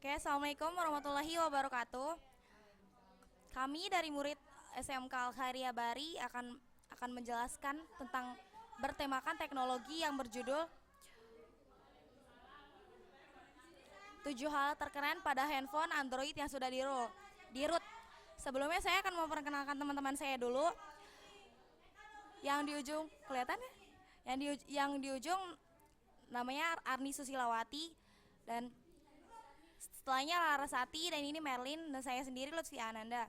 Oke, Assalamualaikum warahmatullahi wabarakatuh. Kami dari murid SMK Al-Khairiyah Bari akan menjelaskan tentang bertemakan teknologi yang berjudul 7 hal terkeren pada handphone Android yang sudah di-root. Sebelumnya saya akan memperkenalkan teman-teman saya dulu. Yang di ujung kelihatan ya? Yang di ujung namanya Arni Susilawati, dan setelahnya Larasati, dan ini Merlin, dan saya sendiri Lutfi Ananda.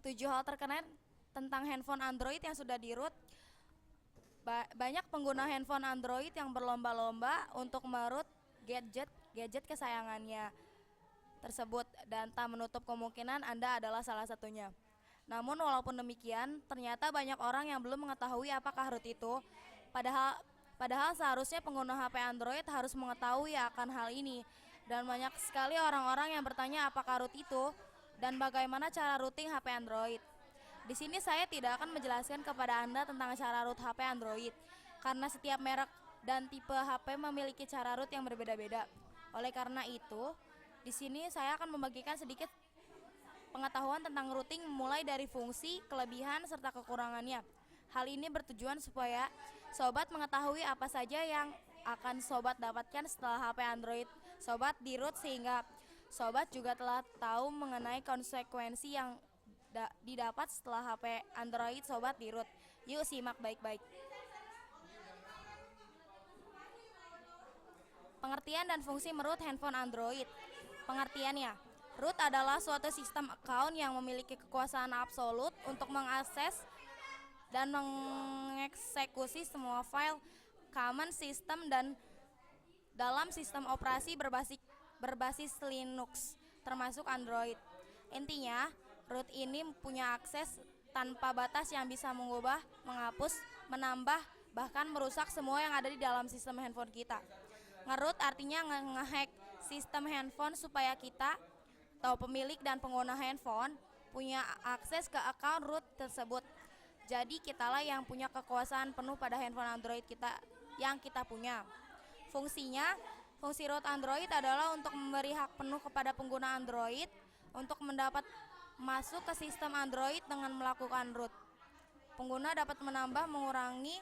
7 hal terkeren tentang handphone Android yang sudah di-root. Banyak pengguna handphone Android yang berlomba-lomba untuk meroot gadget kesayangannya tersebut, dan tak menutup kemungkinan Anda adalah salah satunya. Namun walaupun demikian, ternyata banyak orang yang belum mengetahui apakah root itu. Padahal seharusnya pengguna HP Android harus mengetahui akan hal ini. Dan banyak sekali orang-orang yang bertanya apakah root itu dan bagaimana cara rooting HP Android. Di sini saya tidak akan menjelaskan kepada Anda tentang cara root HP Android, karena setiap merek dan tipe HP memiliki cara root yang berbeda-beda. Oleh karena itu, di sini saya akan membagikan sedikit pengetahuan tentang routing, mulai dari fungsi, kelebihan, serta kekurangannya. Hal ini bertujuan supaya sobat mengetahui apa saja yang akan sobat dapatkan setelah HP Android sobat di-root, sehingga sobat juga telah tahu mengenai konsekuensi yang didapat setelah HP Android sobat di-root. Yuk simak baik-baik. Pengertian dan fungsi meroot handphone Android. Pengertiannya, root adalah suatu sistem account yang memiliki kekuasaan absolut untuk mengakses dan mengeksekusi semua file common system dan dalam sistem operasi berbasis Linux, termasuk Android. Intinya, root ini punya akses tanpa batas yang bisa mengubah, menghapus, menambah, bahkan merusak semua yang ada di dalam sistem handphone kita. Ngeroot artinya ngehack sistem handphone supaya kita atau pemilik dan pengguna handphone punya akses ke account root tersebut. Jadi kitalah yang punya kekuasaan penuh pada handphone Android kita yang kita punya. Fungsi root Android adalah untuk memberi hak penuh kepada pengguna Android untuk mendapat masuk ke sistem Android dengan melakukan root. Pengguna dapat menambah, mengurangi,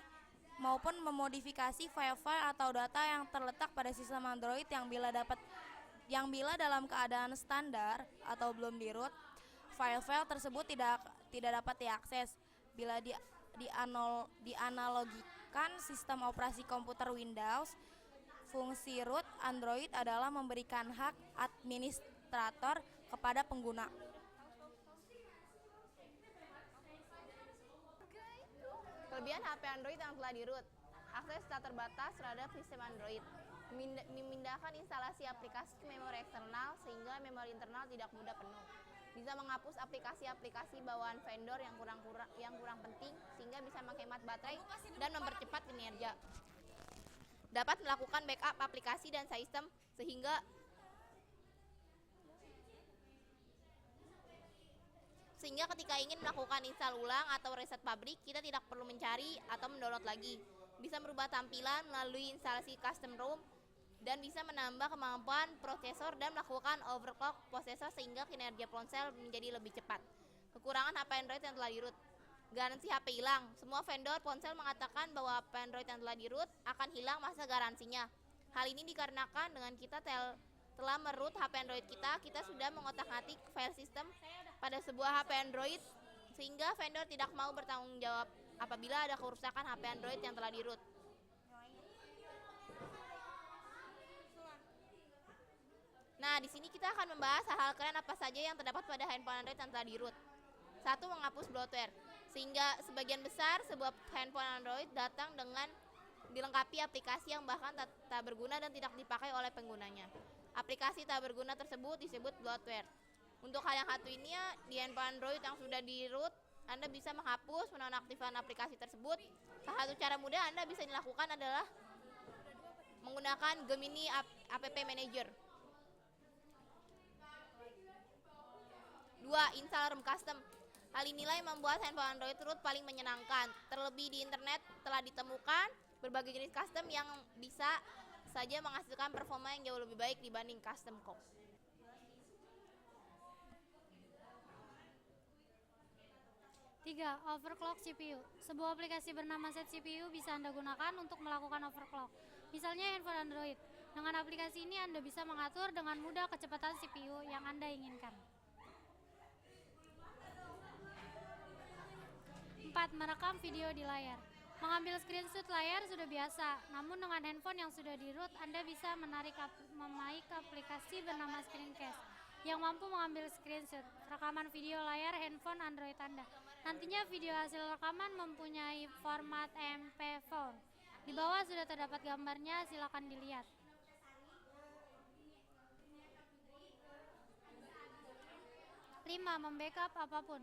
maupun memodifikasi file-file atau data yang terletak pada sistem Android yang bila dalam keadaan standar atau belum di-root, file-file tersebut tidak dapat diakses. Bila dianalogikan sistem operasi komputer Windows, fungsi root Android adalah memberikan hak administrator kepada pengguna. Kelebihan HP Android yang telah di-root. Akses tak terbatas terhadap sistem Android. Memindahkan instalasi aplikasi ke memori eksternal sehingga memori internal tidak mudah penuh. Bisa menghapus aplikasi-aplikasi bawaan vendor yang kurang penting sehingga bisa menghemat baterai dan mempercepat kinerja. Dapat melakukan backup aplikasi dan sistem sehingga ketika ingin melakukan install ulang atau reset pabrik, kita tidak perlu mencari atau mendownload lagi. Bisa merubah tampilan melalui instalasi custom ROM dan bisa menambah kemampuan prosesor dan melakukan overclock prosesor sehingga kinerja ponsel menjadi lebih cepat. Kekurangan HP Android yang telah di-root. Garansi HP hilang. Semua vendor ponsel mengatakan bahwa HP Android yang telah di-root akan hilang masa garansinya. Hal ini dikarenakan dengan kita telah meroot HP Android kita sudah mengotak-atik file system pada sebuah HP Android sehingga vendor tidak mau bertanggung jawab apabila ada kerusakan HP Android yang telah di-root. Nah, di sini kita akan membahas hal-hal keren apa saja yang terdapat pada handphone Android yang telah di-root. 1. Menghapus bloatware. Sehingga sebagian besar sebuah handphone Android datang dengan dilengkapi aplikasi yang bahkan tak berguna dan tidak dipakai oleh penggunanya. Aplikasi tak berguna tersebut disebut bloatware. Untuk hal yang satu ini ya, di handphone Android yang sudah di-root, Anda bisa menghapus, menonaktifkan aplikasi tersebut. Salah satu cara mudah Anda bisa dilakukan adalah menggunakan Gemini App Manager. 2. Install ROM custom. Hal inilah yang membuat handphone Android root paling menyenangkan. Terlebih di internet telah ditemukan berbagai jenis custom yang bisa saja menghasilkan performa yang jauh lebih baik dibanding custom core. Tiga, overclock CPU. Sebuah aplikasi bernama Set CPU bisa Anda gunakan untuk melakukan overclock. Misalnya handphone Android. Dengan aplikasi ini Anda bisa mengatur dengan mudah kecepatan CPU yang Anda inginkan. 4. Merekam video di layar. Mengambil screenshot layar sudah biasa, namun dengan handphone yang sudah di-root, Anda bisa memaik aplikasi bernama Screencast yang mampu mengambil screenshot rekaman video layar handphone Android Anda. Nantinya video hasil rekaman mempunyai format MP4. Di bawah sudah terdapat gambarnya, silakan dilihat. Lima, membackup apapun.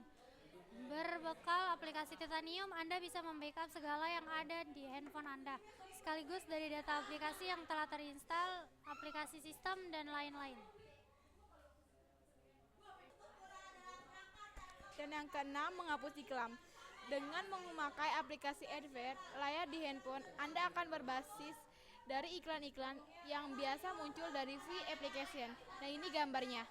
Berbekal aplikasi Titanium, Anda bisa membackup segala yang ada di handphone Anda, sekaligus dari data aplikasi yang telah terinstal, aplikasi sistem, dan lain-lain. Dan yang keenam, menghapus iklan. Dengan memakai aplikasi Advert, layar di handphone Anda akan berbasis dari iklan-iklan yang biasa muncul dari free application. Nah, ini gambarnya.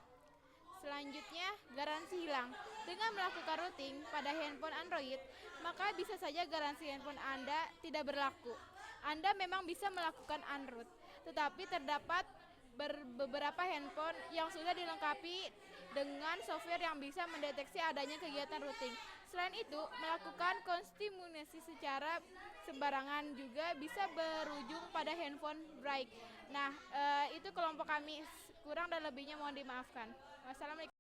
Selanjutnya, garansi hilang. Dengan melakukan routing pada handphone Android, maka bisa saja garansi handphone Anda tidak berlaku. Anda memang bisa melakukan unroot, tetapi terdapat beberapa handphone yang sudah dilengkapi dengan software yang bisa mendeteksi adanya kegiatan routing. Selain itu, melakukan konstimunasi secara sembarangan juga bisa berujung pada handphone break. Nah, itu kelompok kami. Kurang dan lebihnya mohon dimaafkan. Wassalamualaikum.